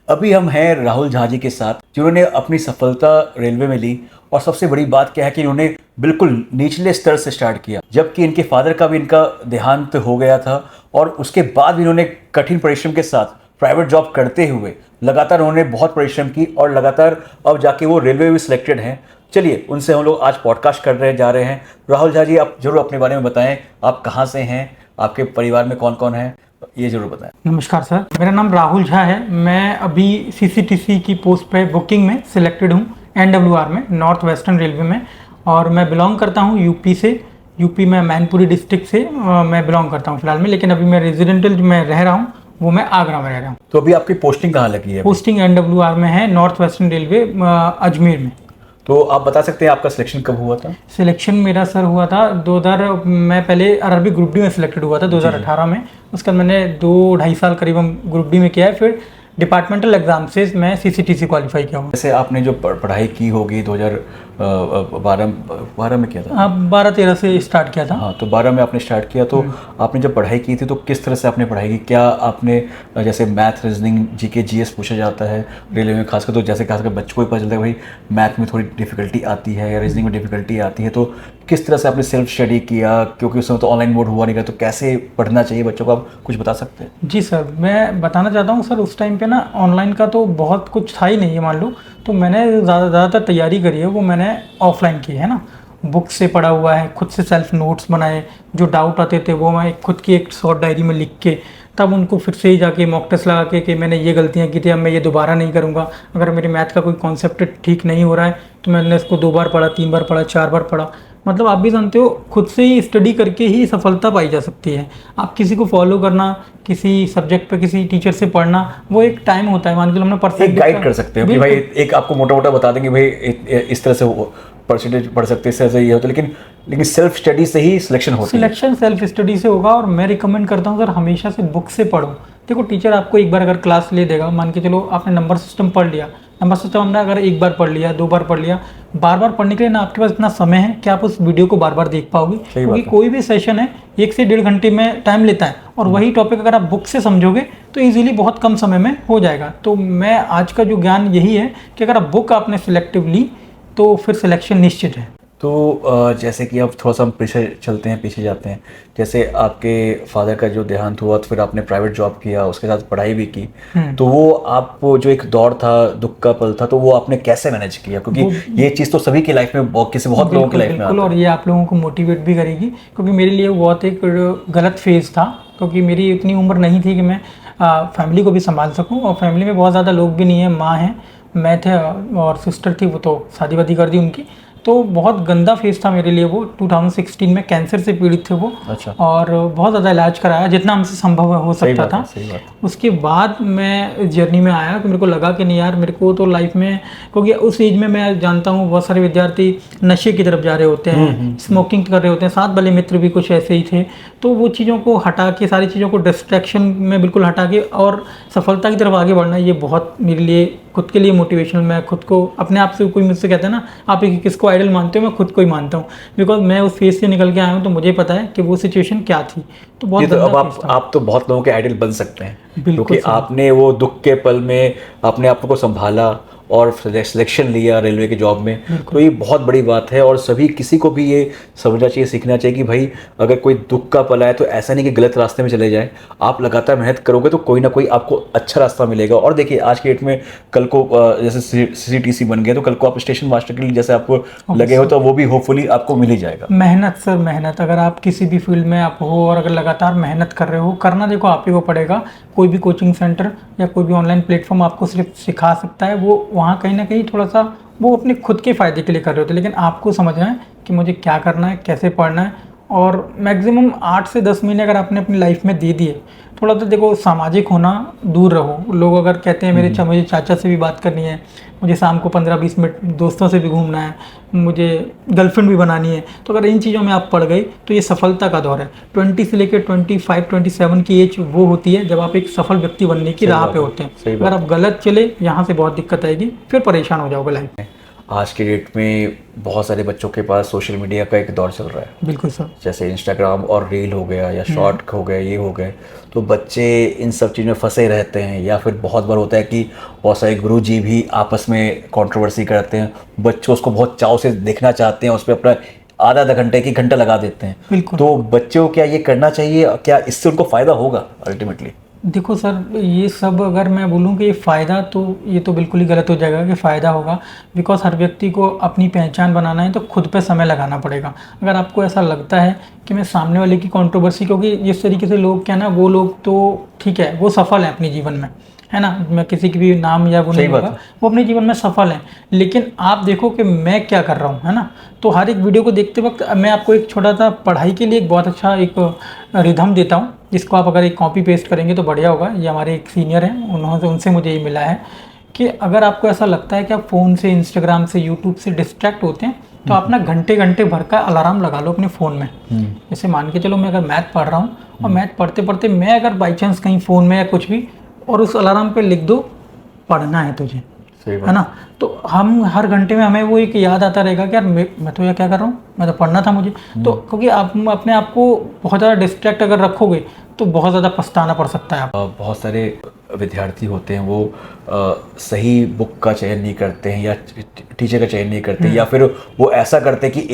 अभी हम हैं राहुल झा जी के साथ, जिन्होंने अपनी सफलता रेलवे में ली। और सबसे बड़ी बात क्या है कि इन्होंने बिल्कुल निचले स्तर से स्टार्ट किया, जबकि इनके फादर का भी इनका देहांत हो गया था। और उसके बाद भी इन्होंने कठिन परिश्रम के साथ प्राइवेट जॉब करते हुए लगातार उन्होंने बहुत परिश्रम की और लगातार अब जाके वो रेलवे में सिलेक्टेड हैं। चलिए उनसे हम लोग आज पॉडकास्ट जा रहे हैं। राहुल झा जी, आप जरूर अपने बारे में बताएं, आप कहाँ से हैं, आपके परिवार में कौन कौन है, ये जरूर बताएं। नमस्कार सर, मेरा नाम राहुल झा है। मैं अभी सीसीटीसी की पोस्ट पे बुकिंग में सिलेक्टेड हूँ, एनडब्ल्यूआर में, नॉर्थ वेस्टर्न रेलवे में। और मैं बिलोंग करता हूँ यूपी से। यूपी में मैनपुरी डिस्ट्रिक्ट से मैं बिलोंग करता हूँ फिलहाल में, लेकिन अभी मैं रेजिडेंटल जो मैं रह रहा हूँ वो मैं आगरा में रह रहा हूँ। तो अभी आपकी पोस्टिंग कहाँ लगी है? पोस्टिंग एनडब्ल्यूआर में है, नॉर्थ वेस्टर्न रेलवे, अजमेर में। तो आप बता सकते हैं आपका सिलेक्शन कब हुआ था? सिलेक्शन मेरा सर हुआ था 2000, मैं पहले आरआरबी ग्रुप डी में सिलेक्टेड हुआ था 2018 में। उसके बाद मैंने 2-2.5 साल करीबन ग्रुप डी में किया है। फिर डिपार्टमेंटल एग्जाम से मैं सीसीटीसी क्वालिफाई किया हूँ। जैसे आपने जो पढ़ाई की होगी 2012 में किया था? हाँ, 12-13 से स्टार्ट किया था। हाँ, तो 12 में आपने स्टार्ट किया। तो आपने जब पढ़ाई की थी तो किस तरह से आपने पढ़ाई की? क्या आपने जैसे मैथ, रीजनिंग, जीके, जीएस पूछा जाता है रेलवे में खासकर, तो जैसे खासकर बच्चों को भी पता चलता है भाई मैथ में थोड़ी डिफिकल्टी आती है या रीजनिंग में डिफिकल्टी आती है, तो किस तरह से आपने सेल्फ स्टडी किया? क्योंकि उस समय तो ऑनलाइन मोड हुआ नहीं था, तो कैसे पढ़ना चाहिए बच्चों को, आप कुछ बता सकते हैं? जी सर, मैं बताना चाहता हूँ सर, उस टाइम पे ना ऑनलाइन का तो बहुत कुछ था ही नहीं है, मान लो। तो मैंने ज़्यादातर तैयारी करी है वो मैंने ऑफलाइन की है ना। बुक से पढ़ा हुआ है, खुद से सेल्फ नोट्स बनाए, जो डाउट आते थे वो मैं खुद की एक शॉर्ट डायरी में लिख के तब उनको फिर से ही जाके मॉक टेस्ट लगा के कि मैंने ये गलतियाँ की थी, अब मैं ये दोबारा नहीं करूँगा। अगर मेरे मैथ का कोई कॉन्सेप्ट ठीक नहीं हो रहा है तो मैंने इसको 2 बार पढ़ा, 3 बार पढ़ा, 4 बार पढ़ा। मतलब आप भी जानते हो, खुद से ही स्टडी करके ही सफलता पाई जा सकती है। आप किसी को फॉलो करना, किसी सब्जेक्ट पे किसी टीचर से पढ़ना, वो एक टाइम होता है। मान के हमने परसेंट गाइड कर सकते हैं कि भाई एक आपको मोटा मोटा बता देंगे भाई इस तरह से परसेंटेज पढ़ सकते हैं, इस तरह से ये होता है। लेकिन सेल्फ स्टडी से ही सिलेक्शन होता है। सिलेक्शन सेल्फ स्टडी से होगा। और मैं रिकमेंड करता हूँ सर, हमेशा से बुक से पढ़ो। देखो, टीचर आपको एक बार अगर क्लास ले देगा, मान के चलो आपने नंबर सिस्टम पढ़ लिया, नंबर सिस्टम हमने अगर एक बार पढ़ लिया, 2 बार पढ़ लिया, बार बार पढ़ने के लिए ना आपके पास इतना समय है कि आप उस वीडियो को बार बार देख पाओगे। क्योंकि कोई भी सेशन है 1 से 1.5 घंटे में टाइम लेता है, और वही टॉपिक अगर आप बुक से समझोगे तो इजीली बहुत कम समय में हो जाएगा। तो मैं आज का जो ज्ञान यही है कि अगर आप बुक आपने सिलेक्टिव ली तो फिर सिलेक्शन निश्चित है। तो जैसे कि अब थोड़ा सा हम पीछे जाते हैं। जैसे आपके फादर का जो देहांत हुआ तो फिर आपने प्राइवेट जॉब किया, उसके साथ पढ़ाई भी की, तो वो आप जो एक दौर था, दुख का पल था, तो वो आपने कैसे मैनेज किया? क्योंकि ये चीज़ तो सभी की लाइफ में, बहुत लोगों की लाइफ में आता है। और ये आप लोगों को मोटिवेट भी करेगी, क्योंकि मेरे लिए बहुत एक गलत फेज़ था। क्योंकि मेरी इतनी उम्र नहीं थी कि मैं फैमिली को भी संभाल सकूँ, और फैमिली में बहुत ज़्यादा लोग भी नहीं है। माँ है, मैं थे और सिस्टर थी, वो तो शादी वादी कर दी उनकी। तो बहुत गंदा फेज था मेरे लिए वो। 2016 में कैंसर से पीड़ित थे वो। अच्छा। और बहुत ज़्यादा इलाज कराया जितना हमसे संभव हो सकता था। उसके बाद मैं जर्नी में आया तो मेरे को लगा कि नहीं यार, मेरे को तो लाइफ में, क्योंकि उस एज में मैं जानता हूँ बहुत सारे विद्यार्थी नशे की तरफ जा रहे होते हैं, स्मोकिंग कर रहे होते हैं। साथ वाले मित्र भी कुछ ऐसे ही थे। तो वो चीज़ों को हटा के, सारी चीज़ों को डिस्ट्रैक्शन में बिल्कुल हटा के और सफलता की तरफ आगे बढ़ना, ये बहुत मेरे लिए खुद के लिए मोटिवेशनल। मैं खुद को अपने आप से, कोई मुझसे कहता है ना आप किसको आइडल मानते हो, मैं खुद को ही मानता हूँ। बिकॉज मैं उस फेज से निकल के आया हूँ, तो मुझे पता है कि वो सिचुएशन क्या थी। तो बहुत अब आप तो बहुत लोगों के आइडल बन सकते हैं, क्योंकि आपने वो दुख के पल में अपने आप को संभाला और सिलेक्शन लिया रेलवे के जॉब में। तो ये बहुत बड़ी बात है, और सभी किसी को भी ये समझना चाहिए, सीखना चाहिए कि भाई अगर कोई दुख का पल आए तो ऐसा नहीं कि गलत रास्ते में चले जाए। आप लगातार मेहनत करोगे तो कोई ना कोई आपको अच्छा रास्ता मिलेगा। और देखिए आज के डेट में, कल को जैसे सीसीटीसी बन गया तो कल को आप स्टेशन मास्टर के लिए जैसे आपको लगे हो, तो वो भी होपफुली आपको मिल ही जाएगा। मेहनत सर, मेहनत। अगर आप किसी भी फील्ड में आप हो और अगर लगातार मेहनत कर रहे हो, करना देखो आप ही को पड़ेगा। कोई भी कोचिंग सेंटर या कोई भी ऑनलाइन प्लेटफॉर्म आपको सिर्फ सिखा सकता है, वो वहाँ कहीं ना कहीं थोड़ा सा वो अपने खुद के फ़ायदे के लिए कर रहे होते हैं। लेकिन आपको समझना है कि मुझे क्या करना है, कैसे पढ़ना है। और मैक्सिमम 8 से 10 महीने अगर आपने अपनी लाइफ में दे दिए, थोड़ा तो देखो सामाजिक होना दूर रहो। लोग अगर कहते हैं मुझे चाचा से भी बात करनी है, मुझे शाम को 15-20 मिनट दोस्तों से भी घूमना है, मुझे गर्लफ्रेंड भी बनानी है, तो अगर इन चीज़ों में आप पड़ गए तो ये सफलता का दौर है। 20 से लेकर 25-27 की एज वो होती है जब आप एक सफल व्यक्ति बनने की राह पे होते हैं। अगर आप गलत चले, यहाँ से बहुत दिक्कत आएगी, फिर परेशान हो जाओगे लाइफ में। आज के डेट में बहुत सारे बच्चों के पास सोशल मीडिया का एक दौर चल रहा है, बिल्कुल सर। जैसे इंस्टाग्राम और रील हो गया या शॉर्ट हो गया, ये हो गए, तो बच्चे इन सब चीज़ में फंसे रहते हैं। या फिर बहुत बार होता है कि बहुत सारे गुरुजी भी आपस में कंट्रोवर्सी करते हैं, बच्चों उसको बहुत चाव से देखना चाहते हैं, उस पर अपना आधा आधा घंटे एक घंटा लगा देते हैं। बिल्कुल। तो बच्चों को क्या ये करना चाहिए, क्या इससे उनको फ़ायदा होगा अल्टीमेटली? देखो सर, ये सब अगर मैं बोलूँ कि फ़ायदा, तो ये तो बिल्कुल ही गलत हो जाएगा कि फ़ायदा होगा। बिकॉज हर व्यक्ति को अपनी पहचान बनाना है तो खुद पे समय लगाना पड़ेगा। अगर आपको ऐसा लगता है कि मैं सामने वाले की कंट्रोवर्सी, क्योंकि जिस तरीके से लोग क्या ना, वो लोग तो ठीक है, वो सफल हैं अपने जीवन में, है ना, मैं किसी की भी नाम या वो नहीं लूँगा, वो अपने जीवन में सफल हैं। लेकिन आप देखो कि मैं क्या कर रहा हूँ, है ना। तो हर एक वीडियो को देखते वक्त मैं आपको एक छोटा सा पढ़ाई के लिए एक बहुत अच्छा एक रिदम देता हूँ, जिसको आप अगर एक कॉपी पेस्ट करेंगे तो बढ़िया होगा। ये हमारे एक सीनियर हैं, उनसे मुझे ये मिला है कि अगर आपको ऐसा लगता है कि आप फ़ोन से, इंस्टाग्राम से, यूट्यूब से डिस्ट्रैक्ट होते हैं, तो आप ना घंटे घंटे भर का अलार्म लगा लो अपने फ़ोन में। जैसे मान के चलो मैं अगर मैथ पढ़ रहा हूँ और मैथ पढ़ते पढ़ते मैं अगर बाई चांस कहीं फ़ोन में या कुछ भी, और उस अलार्म पे लिख दो पढ़ना है तुझे, है ना, तो हम हर घंटे में हमें वो एक याद आता रहेगा कि यार मैं तो यह क्या कर रहा हूँ, मैं तो पढ़ना था मुझे। तो क्योंकि आप अपने आप को बहुत ज़्यादा डिस्ट्रैक्ट अगर रखोगे तो बहुत ज़्यादा पछताना पड़ सकता है आप। बहुत सारे विद्यार्थी होते हैं, वो सही बुक का चयन नहीं करते हैं या टीचर का चयन नहीं करते, या फिर वो ऐसा करते हैं कि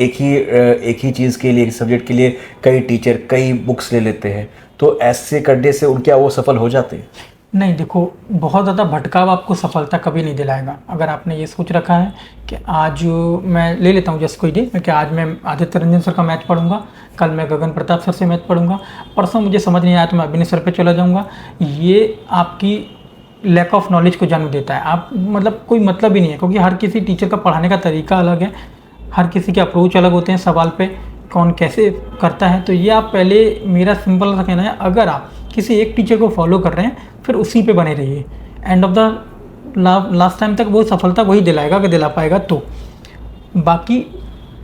एक ही चीज़ के लिए, एक सब्जेक्ट के लिए कई टीचर, कई बुक्स ले लेते हैं। तो ऐसे करने से क्या वो सफल हो जाते हैं? नहीं, देखो, बहुत ज़्यादा भटकाव आपको सफलता कभी नहीं दिलाएगा। अगर आपने ये सोच रखा है कि आज मैं ले लेता हूँ जैसे कोई डे, कि आज मैं आदित्य रंजन सर का मैथ पढ़ूंगा, कल मैं गगन प्रताप सर से मैथ पढ़ूंगा, परसों मुझे समझ नहीं आया तो मैं अभिनय सर पे चला जाऊँगा, ये आपकी लैक ऑफ नॉलेज को जन्म देता है। आप मतलब कोई मतलब ही नहीं है, क्योंकि हर किसी टीचर का पढ़ाने का तरीका अलग है, हर किसी के अप्रोच अलग होते हैं सवाल पे, कौन कैसे करता है। तो ये आप पहले, मेरा सिंपल सा कहना है, अगर आप किसी एक टीचर को फॉलो कर रहे हैं फिर उसी पे बने रहिए। End of the last time तक वो सफलता वही दिलाएगा कि दिला पाएगा। तो बाकी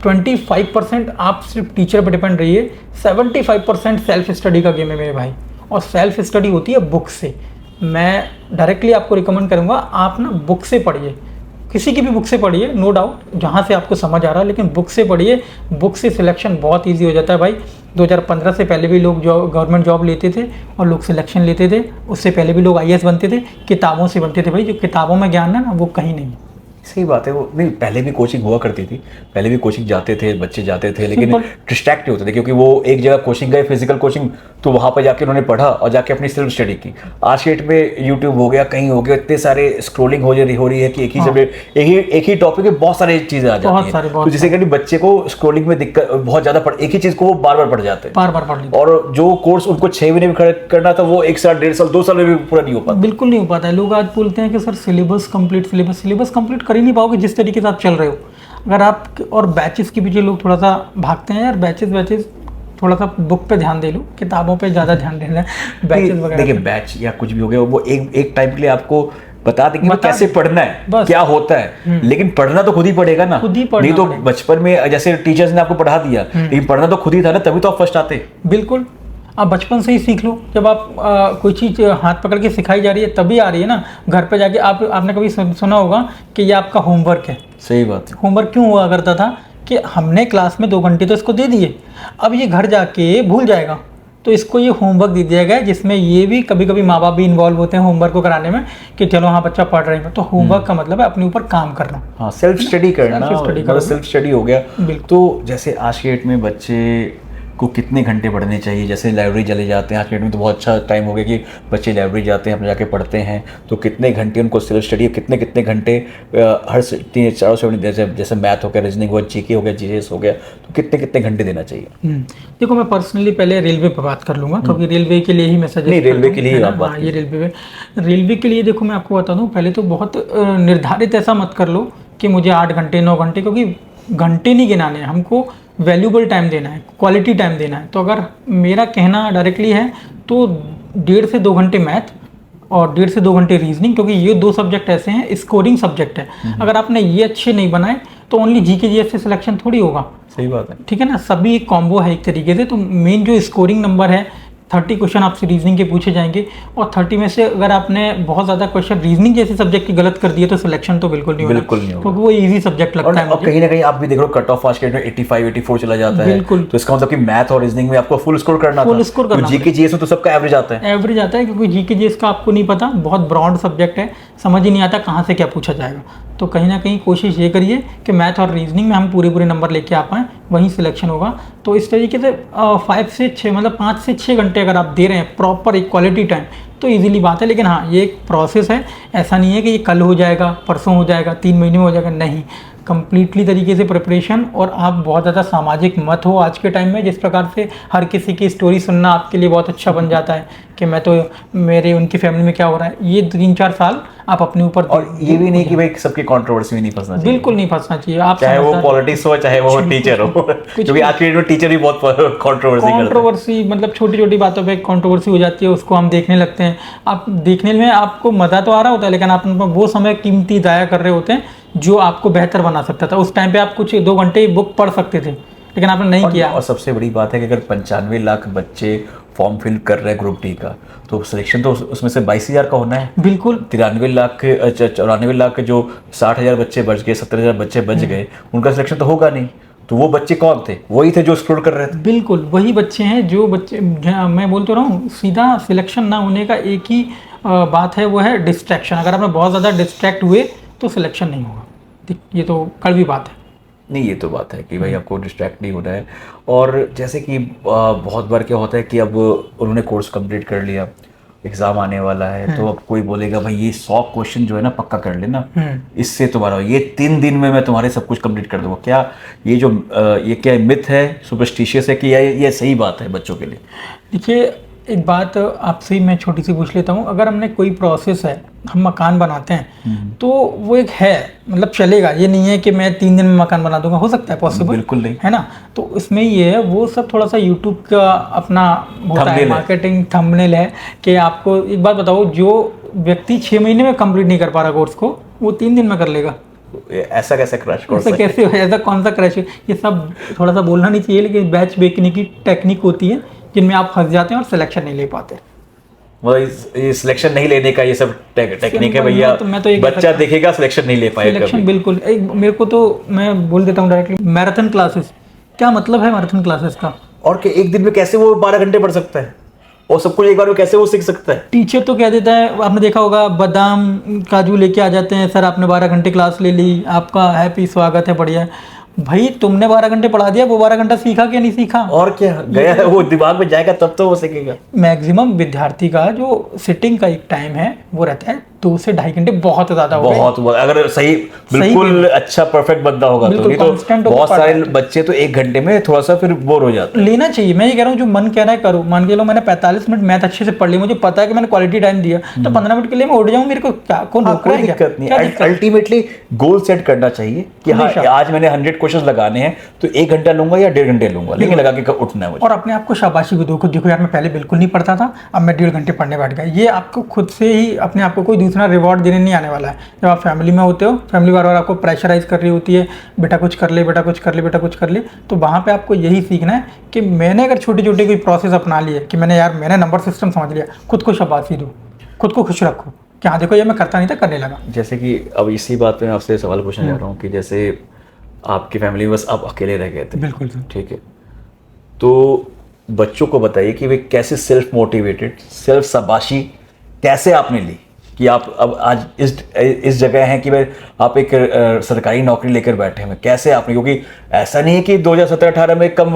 25% आप सिर्फ टीचर पर डिपेंड रहिए, 75% सेल्फ स्टडी का गेम है मेरे भाई। और सेल्फ स्टडी होती है बुक से। मैं डायरेक्टली आपको रिकमेंड करूँगा, आप ना बुक से पढ़िए, किसी की भी बुक से पढ़िए, नो डाउट, जहाँ से आपको समझ आ रहा है, लेकिन बुक से पढ़िए। बुक से सिलेक्शन बहुत इजी हो जाता है भाई। 2015 से पहले भी लोग गवर्नमेंट जॉब लेते थे और लोग सिलेक्शन लेते थे, उससे पहले भी लोग IAS बनते थे, किताबों से बनते थे भाई। जो किताबों में ज्ञान है ना, वो कहीं नहीं। सही बात है। वो नहीं, पहले भी कोचिंग हुआ करती थी, पहले भी कोचिंग जाते थे, बच्चे जाते थे, लेकिन डिस्ट्रैक्ट नहीं होते थे, क्योंकि वो एक जगह कोचिंग गए, फिजिकल कोचिंग, तो वहाँ पर जाके उन्होंने पढ़ा और जाके अपनी सेल्फ स्टडी की। आज के डेट में यूट्यूब हो गया, कहीं हो गया, इतने सारे स्क्रोलिंग हो रही है कि एक ही सब्जेक्ट, एक ही टॉपिक में बहुत सारी चीज़ें आ जाती हैं। तो जिससे कि बच्चे को स्क्रोलिंग में दिक्कत बहुत ज़्यादा एक ही चीज़ को वो बार बार पढ़ जाते हैं, बार बार पढ़ लेते। और जो कोर्स उनको 6 महीने में करना था, वो 1 साल, 1.5 साल, 2 साल में भी पूरा नहीं हो पाता। बिल्कुल नहीं हो पाता है। लोग आज बोलते हैं कि सर सिलेबस कंप्लीट कर ही नहीं पाओगे जिस तरीके से आप चल रहे हो। अगर आप, और बैचेस के पीछे लोग थोड़ा सा भागते हैं यार, बैचेस थोड़ा सा बुक पे ध्यान दे लो, किताबों पे ज़्यादा ध्यान देना है। बैचेस वगैरह, देखिए बैच या कुछ भी हो गया, वो एक टाइम के लिए आपको बता देंगे कैसे पढ़ना है, क्या होता है, लेकिन पढ़ना तो खुद ही पड़ेगा ना। नहीं तो बचपन में जैसे टीचर्स ने आपको पढ़ा दिया, लेकिन पढ़ना तो खुद ही था ना, तभी तो आप फर्स्ट आते। बिल्कुल, आप बचपन से ही सीख लो। जब आप कोई चीज़ हाथ पकड़ के सिखाई जा रही है तभी आ रही है ना। घर पे जाके आपने कभी सुना होगा कि ये आपका होमवर्क है। सही बात है। होमवर्क क्यों हुआ करता था कि हमने क्लास में 2 घंटे तो इसको दे दिए, अब ये घर जाके भूल जाएगा, तो इसको ये होमवर्क दे दिया गया, जिसमें ये भी कभी कभी माँ बाप भी इन्वॉल्व होते हैं होमवर्क को कराने में, कि चलो हाँ बच्चा पढ़ रहे हैं। तो होमवर्क का मतलब है अपने ऊपर काम करना, हाँ, सेल्फ स्टडी करना, सेल्फ स्टडी हो गया। तो जैसे आज के डेट में बच्चे को कितने घंटे पढ़ने चाहिए? जैसे लाइब्रेरी चले जाते हैं, आज के डेट में तो बहुत अच्छा टाइम हो गया कि बच्चे लाइब्रेरी जाते हैं, अपने जाके पढ़ते हैं, तो कितने घंटे उनको सेल्फ स्टडी, कितने घंटे हर 3-4 सब्जेक्ट, जैसे मैथ हो गया, रीजनिंग हो गया, GK हो गया, GS हो गया, तो कितने घंटे देना चाहिए? देखो, मैं पर्सनली पहले रेलवे पर बात कर लूँगा, क्योंकि रेलवे के लिए ही मैं सजेस्ट, नहीं, रेलवे के लिए आप बात, ये रेलवे के लिए देखो मैं आपको बता दूँ, पहले तो बहुत निर्धारित ऐसा मत कर लो कि मुझे 8 घंटे 9 घंटे, क्योंकि घंटे नहीं गिनाने हैं, हमको वैल्यूबल टाइम देना है, क्वालिटी टाइम देना है। तो अगर मेरा कहना डायरेक्टली है तो 1.5 से 2 घंटे मैथ और 1.5 से 2 घंटे रीजनिंग, क्योंकि ये 2 सब्जेक्ट ऐसे हैं, स्कोरिंग सब्जेक्ट है। अगर आपने ये अच्छे नहीं बनाए तो ओनली GK GS से सिलेक्शन थोड़ी होगा। सही बात है, ठीक है ना, सभी एक कॉम्बो है एक तरीके से। तो मेन जो स्कोरिंग नंबर है 30 क्वेश्चन आपसे रीजनिंग के पूछे जाएंगे, और 30 में से अगर आपने बहुत ज़्यादा क्वेश्चन रीजनिंग जैसे सब्जेक्ट की गलत कर दिए तो सिलेक्शन तो बिल्कुल नहीं होगा, बिल्कुल नहीं होगा। क्योंकि वो इजी सब्जेक्ट लगता है और मुझे। कहीं ना कहीं आप भी देख रहे हो कट ऑफ आज के डेट में 85-84 चला जाता है, बिल्कुल। तो इसका मतलब कि मैथ और रीजनिंग में आपको फुल स्कोर करना Full था। score करना जीके जीएस में तो सबका एवरेज आता है। एवरेज आता है, क्योंकि जीके जीएस का आपको नहीं पता, बहुत ब्रॉड सब्जेक्ट है, समझ ही नहीं आता कहाँ से क्या पूछा जाएगा। तो कहीं ना कहीं कोशिश ये करिए कि मैथ और रीजनिंग में हम पूरे नंबर लेके आ पाएँ, वहीं सिलेक्शन होगा। तो इस तरीके से 5 से 6 मतलब 5 से 6 घंटे अगर आप दे रहे हैं प्रॉपर एक क्वालिटी टाइम, तो इजीली बात है। लेकिन हाँ, ये एक प्रोसेस है, ऐसा नहीं है कि ये कल हो जाएगा, परसों हो जाएगा, 3 महीने में हो जाएगा, नहीं। कंप्लीटली तरीके से प्रिपरेशन, और आप बहुत ज़्यादा सामाजिक मत हो आज के टाइम में, जिस प्रकार से हर किसी की स्टोरी सुनना आपके लिए बहुत अच्छा बन जाता है कि मैं तो मेरे उनकी फैमिली में क्या हो रहा है। ये 3-4 साल आप अपने ऊपर, और ये भी नहीं कि भाई सबकी कंट्रोवर्सी में नहीं फंसना चाहिए, बिल्कुल नहीं फंसना चाहिए। आप चाहे वो समझदार- पॉलिटिक्स हो चाहे वो टीचर हो, क्योंकि आज के डेट में टीचर भी बहुत कंट्रोवर्सी करते हैं। कंट्रोवर्सी मतलब छोटी छोटी बातों पे कंट्रोवर्सी हो जाती है, उसको हम देखने लगते हैं। आप देखने में आपको मज़ा तो आ रहा होता है, लेकिन आप वो समय कीमती ज़ाया कर रहे होते हैं जो आपको बेहतर बना सकता था। उस टाइम पे आप कुछ 2 घंटे बुक पढ़ सकते थे, लेकिन आपने नहीं किया। और सबसे बड़ी बात है कि अगर 95 लाख बच्चे फॉर्म फिल कर रहे हैं ग्रुप डी का, तो सिलेक्शन तो उसमें से 22,000 का होना है। बिल्कुल 93 लाख 94 लाख के जो 60,000 बच्चे बच गए, 70,000 बच्चे बच गए, उनका सिलेक्शन तो होगा नहीं। तो वो बच्चे कौन थे? वही थे जो एक्सप्लोर कर रहे थे। बिल्कुल वही बच्चे हैं जो बच्चे, मैं बोल तो रहा हूँ, सीधा सिलेक्शन ना होने का एक ही बात है, वो है डिस्ट्रैक्शन। अगर आपने बहुत ज़्यादा डिस्ट्रैक्ट हुए तो सिलेक्शन नहीं होगा। ये तो कड़वी बात है। नहीं, ये तो बात है कि भाई आपको डिस्ट्रैक्ट नहीं होना है। और जैसे कि बहुत बार क्या होता है कि अब उन्होंने कोर्स कंप्लीट कर लिया, एग्ज़ाम आने वाला है, तो अब कोई बोलेगा भाई ये 100 क्वेश्चन जो है ना पक्का कर लेना, इससे तुम्हारा ये 3 दिन में मैं तुम्हारे सब कुछ कंप्लीट कर दूंगा। क्या ये जो ये क्या मिथ है, सुपरस्टिशियस है, कि ये सही बात है बच्चों के लिए? देखिए, एक बात आपसे मैं छोटी सी पूछ लेता हूँ। अगर हमने कोई प्रोसेस है, हम मकान बनाते हैं, तो वो एक है, मतलब चलेगा। ये नहीं है कि मैं 3 दिन में मकान बना दूंगा, हो सकता है पॉसिबल, बिल्कुल नहीं है ना। तो इसमें ये है, वो सब थोड़ा सा यूट्यूब का अपना होता है, मार्केटिंग थंबनेल है कि आपको एक बात बताओ, जो व्यक्ति 6 महीने में कंप्लीट नहीं कर पा रहा कोर्स को, वो 3 दिन में कर लेगा। ऐसा कैसे क्रैश कोर्स? ऐसा कैसे, ऐसा कौन सा क्रैश? ये सब थोड़ा सा बोलना नहीं चाहिए, लेकिन बैच बेचने की टेक्निक होती है जिनमें आप फंस जाते हैं और सिलेक्शन नहीं ले पाते। मतलब ये सिलेक्शन नहीं लेने का ये सब टेक्निक है भैया। मैं तो बच्चा देखेगा, सिलेक्शन नहीं ले पाएगा सिलेक्शन बिल्कुल। एक मेरे को तो, मैं बोल देता हूँ डायरेक्टली, मैराथन क्लासेस, क्या मतलब है मैराथन क्लासेस का? और कि एक दिन में कैसे वो 12 घंटे पढ़ सकता है, और सब कुछ एक बार में कैसे वो सीख सकता है? टीचर तो कह देता है, आपने देखा होगा, बादाम काजू लेके आ जाते हैं, सर आपने 12 घंटे क्लास ले ली, आपका हैप्पी स्वागत है, बढ़िया। भाई तुमने 12 घंटे पढ़ा दिया, वो 12 घंटा सीखा क्या नहीं सीखा? और क्या गया है, वो दिमाग में जाएगा तब तो वो सीखेगा। मैक्सिमम विद्यार्थी का जो सिटिंग का एक टाइम है वो रहता है 2 से 2.5 घंटे, बहुत ज्यादा हो गए। बहुत अगर सही बिल्कुल अच्छा परफेक्ट बंदा होगा तो। नहीं तो बहुत सारे बच्चे तो 1 घंटे में थोड़ा सा फिर बोर हो जाते हैं। लेना चाहिए, मैं ये कह रहा हूँ, जो मन कह रहा है करो। मान के लो मैंने 45 मिनट मैथ अच्छे से पढ़ ली, मुझे पता है कि मैंने क्वालिटी टाइम दिया, तो 15 मिनट के लिए मैं उठ जाऊँ, मेरे को क्या कौन रोक रहा है? दिक्कत नहीं। अल्टीमेटली गोल सेट करना चाहिए कि हाँ, आज मैंने 100 क्वेश्चन लगाने हैं तो 1 घंटा लूंगा या 1.5 घंटे लूंगा, लेकिन लगा के उठना है मुझे। और अपने आप को शाबाशी भी दो, खुद देखो यार मैं पहले बिल्कुल नहीं पढ़ता था, अब मैं 1.5 घंटे पढ़ने बैठ गया। ये आपको खुद से ही अपने आप को कोई दूसरा रिवॉर्ड देने नहीं आने वाला है। जब आप फैमिली में होते हो, फैमिली बार बार आपको प्रेशराइज कर रही होती है, बेटा कुछ कर ले, बेटा कुछ कर ले, बेटा कुछ कर ले, तो वहाँ पे आपको यही सीखना है कि मैंने अगर छोटी छोटी कोई प्रोसेस अपना ली है, कि मैंने नंबर सिस्टम समझ लिया, खुद को शाबाशी दो, खुद को खुश रखो कि हाँ देखो ये मैं करता नहीं था, करने लगा। जैसे कि अब इसी बात पे मैं आपसे सवाल पूछना चाह रहा हूँ कि जैसे आपकी फैमिली में बस आप अकेले रह गए थे, बिल्कुल ठीक है, तो बच्चों को बताइए कि वे कैसे सेल्फ मोटिवेटेड, सेल्फ शाबाशी कैसे आपने ली कि आप अब आज इस जगह हैं कि भाई आप एक सरकारी नौकरी लेकर बैठे हैं, कैसे आपने? क्योंकि ऐसा नहीं है कि 2017-18 में कम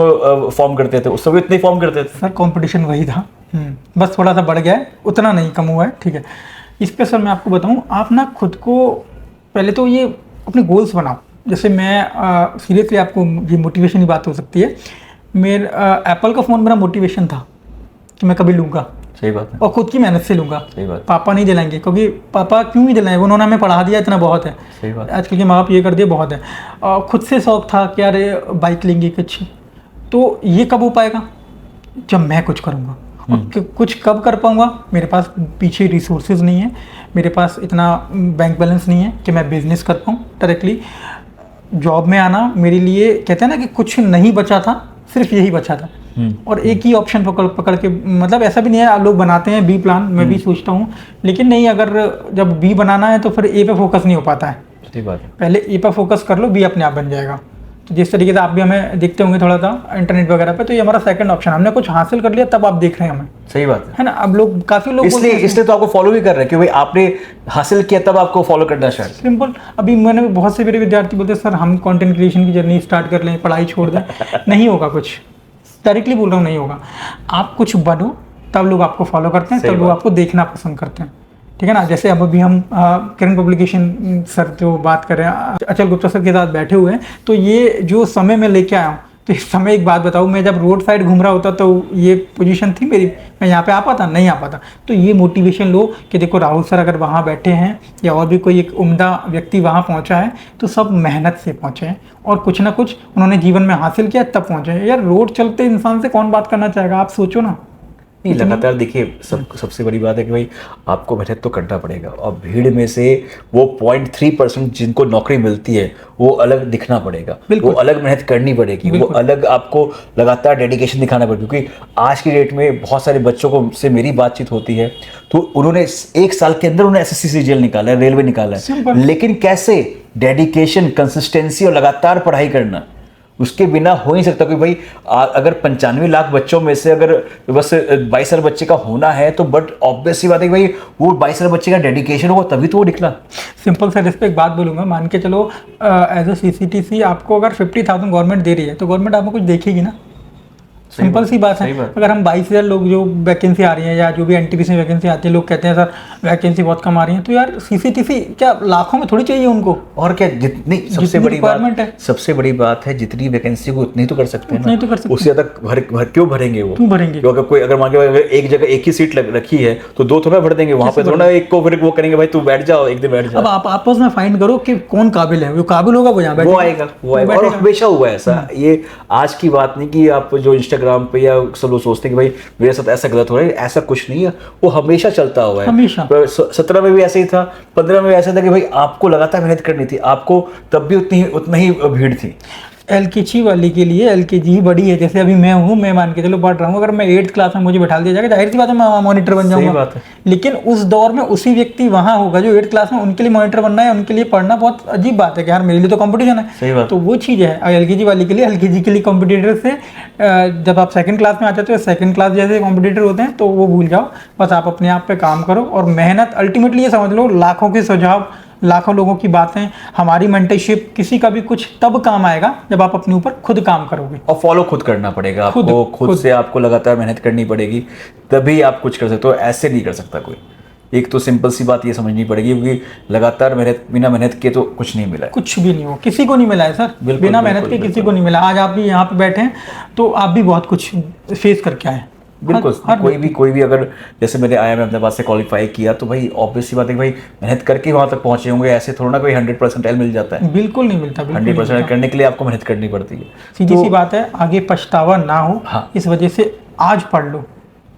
फॉर्म करते थे, उस समय इतने फॉर्म करते थे। सर कंपटीशन वही था, बस थोड़ा सा बढ़ गया है, उतना नहीं कम हुआ है, ठीक है। इस पे सर मैं आपको बताऊं, आप ना खुद को पहले तो ये अपने गोल्स बनाओ। जैसे मैं सीरियसली आपको, ये मोटिवेशन की बात हो सकती है, मेरा एप्पल का फ़ोन मेरा मोटिवेशन था कि मैं कभी लूँगा, सही बात है, और खुद की मेहनत से लूँगा। सही बात। पापा नहीं दिलाएंगे, क्योंकि पापा क्यों नहीं दिलाएंगे, उन्होंने हमें पढ़ा दिया, इतना बहुत है। सही बात। आजकल के माँ बाप ये कर दिए, बहुत है। और खुद से शौक था कि अरे बाइक लेंगे कुछ, तो ये कब हो पाएगा? जब मैं कुछ करूँगा। और कुछ कब कर पाऊँगा? मेरे पास पीछे रिसोर्सेज नहीं है, मेरे पास इतना बैंक बैलेंस नहीं है कि मैं बिजनेस कर पाऊँ डायरेक्टली। जॉब में आना मेरे लिए, कहते हैं ना कि कुछ नहीं बचा था, सिर्फ यही बचा था और एक ही ऑप्शन पकड़ पकड़ के, मतलब ऐसा भी नहीं है, लोग बनाते हैं बी प्लान, मैं भी सोचता हूँ, लेकिन नहीं, अगर जब बी बनाना है तो फिर ए पे फोकस नहीं हो पाता है। सही बात है। पहले ए पर फोकस कर लो, बी अपने आप बन जाएगा। तो जिस तरीके से आप भी हमें देखते होंगे थोड़ा सा इंटरनेट वगैरह पे, तो ये हमारा सेकंड ऑप्शन, हमने कुछ हासिल कर लिया तब आप देख रहे हैं हमें, सही बात है ना। अब लोग, काफी लोग इसलिए तो आपको फॉलो भी कर रहे हैं कि भाई आपने हासिल किया तब आपको फॉलो करना शायद। सिंपल। अभी मैंने बहुत से मेरे विद्यार्थी बोलते हैं सर हम कंटेंट क्रिएशन की जर्नी स्टार्ट कर लें, पढ़ाई छोड़ दें। नहीं होगा कुछ, डायरेक्टली बोल रहा हूँ, नहीं होगा। आप कुछ बनो तब लोग आपको फॉलो करते हैं, तब लोग आपको देखना पसंद करते हैं, ठीक है ना। जैसे अब अभी हम किरण पब्लिकेशन सर जो बात कर रहे हैं, अचल गुप्ता सर के साथ बैठे हुए हैं, तो ये जो समय में लेके आया हूँ, तो इस समय एक बात बताऊँ, मैं जब रोड साइड घूम रहा होता तो ये पोजीशन थी मेरी, मैं यहाँ पे आ पाता नहीं, आ पाता। तो ये मोटिवेशन लो कि देखो राहुल सर अगर वहाँ बैठे हैं या और भी कोई एक उम्दा व्यक्ति वहाँ पहुँचा है, तो सब मेहनत से पहुँचे हैं और कुछ ना कुछ उन्होंने जीवन में हासिल किया तब पहुँचे हैं। यार रोड चलते इंसान से कौन बात करना चाहेगा, आप सोचो ना। नहीं, लगातार देखिए, सबसे बड़ी बात है कि भाई आपको मेहनत तो करना पड़ेगा, और भीड़ में से वो 0.3% जिनको नौकरी मिलती है वो अलग दिखना पड़ेगा, वो अलग मेहनत करनी पड़ेगी, वो अलग आपको लगातार डेडिकेशन दिखाना पड़ेगा। क्योंकि आज की डेट में बहुत सारे बच्चों को से मेरी बातचीत होती है, तो उन्होंने 1 साल के अंदर उन्होंने एसएससी सीजीएल निकाला है, रेलवे निकाला है, लेकिन कैसे? डेडिकेशन, कंसिस्टेंसी और लगातार पढ़ाई करना, उसके बिना हो नहीं सकता। कि भाई अगर 95 लाख बच्चों में से अगर बस 22 साल बच्चे का होना है, तो बट ऑब्वियस सी बात है कि भाई वो 22 साल बच्चे का डेडिकेशन होगा तभी तो वो निकला। सिंपल सर, इस पर एक बात बोलूँगा, मान के चलो एज अ CCTC आपको अगर 50,000 गवर्नमेंट दे रही है, तो गवर्नमेंट आपको कुछ देखेगी ना। सिंपल सी बात है। अगर हम 22,000 लोग जो वैकेंसी आ रही है या जो भी NTPC में वैकेंसी आती है, लोग कहते हैं सर वैकेंसी बहुत कम आ रही है, तो यार CCTC क्या लाखों में थोड़ी चाहिए उनको? और क्या, जितनी सबसे बड़ी बात है, जितनी वैकेंसी को उतनी तो कर सकते हैं ना, उससे ज्यादा क्यों भरेंगे वो? क्यों भरेंगे? अगर कोई अगर मान के अगर एक जगह एक ही सीट रखी है तो 2 थोड़ा भर देंगे, वहां पे थोड़ा एक को फिर वो करेंगे भाई तू बैठ जाओ, एक दिन बैठ जाओ। अब आप आपस में फाइंड करो कि कौन काबिल है, जो काबिल होगा वो यहाँ वो आएगा। और हमेशा हुआ ऐसा, ये आज की बात नहीं कि आप जो इंस्टाग्राम पे या सब लोग सोचते हैं कि भाई मेरे साथ ऐसा गलत हो रहा है, ऐसा कुछ नहीं है, वो हमेशा चलता हुआ है। हमेशा 17 में भी ऐसे ही था, 15 में भी ऐसा था कि भाई आपको लगातार मेहनत करनी थी, आपको तब भी उतना ही भीड़ थी। LKG वाली के लिए LKG ही बड़ी है। जैसे अभी मैं हूँ, मैं मान के चलो पढ़ रहा हूँ, अगर मैं 8th क्लास में मुझे बैठा दिया जाएगा, जाहिर सी बात है मैं मॉनिटर बन जाऊंगा। बात है। लेकिन उस दौर में उसी व्यक्ति वहाँ होगा जो 8th क्लास में, उनके लिए मॉनिटर बनना है, उनके लिए पढ़ना बहुत अजीब बात है कि यार मेरे लिए तो कंपटीशन है। तो वो चीज़ है। LKG वाली के लिए, LKG के लिए कॉम्पिटिटर से जब आप 2nd क्लास में आ जाते हो, 2nd क्लास जैसे कॉम्पिटिटर होते हैं, तो वो भूल जाओ, बस आप अपने आप पे काम करो और मेहनत। अल्टीमेटली ये समझ लो, लाखों के सुझाव, लाखों लोगों की बातें, हमारी मेंटरशिप, किसी का भी कुछ तब काम आएगा जब आप अपने ऊपर खुद काम करोगे। और फॉलो खुद करना पड़ेगा आपको, खुद से आपको लगातार मेहनत करनी पड़ेगी, तभी आप कुछ कर सकते हो, ऐसे नहीं कर सकता कोई। एक तो सिंपल सी बात ये समझनी पड़ेगी, क्योंकि लगातार मेहनत, बिना मेहनत के तो कुछ नहीं मिला है, कुछ भी नहीं हो, किसी को नहीं मिला है सर, बिना मेहनत के किसी को नहीं मिला। आज आप भी यहाँ पे बैठे हैं तो आप भी बहुत कुछ फेस करके आए। बिल्कुल। कोई भी अगर जैसे मैंने IIM अहमदाबाद से क्वालिफाई किया, तो भाई ऑब्वियस सी बात है कि भाई मेहनत करके वहां तक पहुंचे होंगे, ऐसे थोड़ा ना कोई 100% मिल जाता है। बिल्कुल नहीं मिलता। 100% करने के लिए आपको मेहनत करनी पड़ती है। सीधी सी बात है, आगे पछतावा ना हो। हाँ। इस वजह से आज पढ़ लो।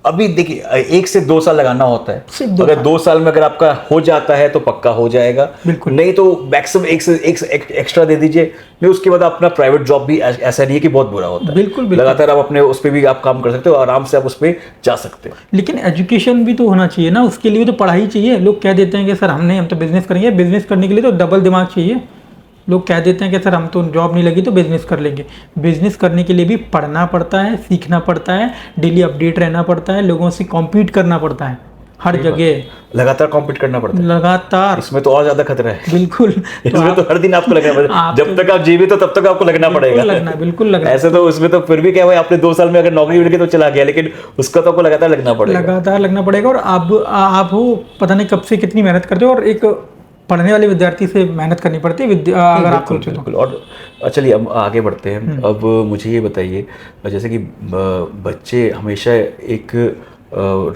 अभी देखिए 1 से 2 साल लगाना होता है, अगर 2 साल में अगर आपका हो जाता है तो पक्का हो जाएगा, बिल्कुल नहीं तो मैक्सिमम 1 से 1 एक्स्ट्रा दे दीजिए। नहीं उसके बाद अपना प्राइवेट जॉब भी ऐसा नहीं है कि बहुत बुरा होता है, बिल्कुल लगातार आप अपने उस पर भी आप काम कर सकते हो, आराम से आप उस पर जा सकते हो। लेकिन एजुकेशन भी तो होना चाहिए ना, उसके लिए तो पढ़ाई चाहिए। लोग कह देते हैं कि सर हम तो बिजनेस करेंगे, बिजनेस करने के लिए तो डबल दिमाग चाहिए। लोग कह देते हैं कि सर हम तो जॉब नहीं लगी तो बिजनेस कर लेंगे। बिजनेस करने के लिए भी पढ़ना पड़ता है, सीखना पड़ता है, डेली अपडेट रहना पड़ता है, लोगों से कॉम्पीट करना पड़ता है, हर जगह लगातार कॉम्पीट करना पड़ता है, लगातार। इसमें तो और ज्यादा खतरा है। बिल्कुल। इसमें तो हर दिन आपको लगना पड़ेगा, जब तक आप जीवित हो तब तक आपको लगना पड़ेगा। बिल्कुल लगना। ऐसे तो उसमें तो फिर भी क्या हुआ, आपने 2 साल में अगर नौकरी मिल गई तो चला गया, लेकिन उसका तो आपको लगातार लगना पड़ेगा, लगातार लगना पड़ेगा। और आप हो पता नहीं कब से कितनी मेहनत करते हो, और एक पढ़ने वाले विद्यार्थी से मेहनत करनी पड़ती है अगर आप सोचो तो। और चलिए अब आगे बढ़ते हैं। अब मुझे ये बताइए, जैसे कि बच्चे हमेशा एक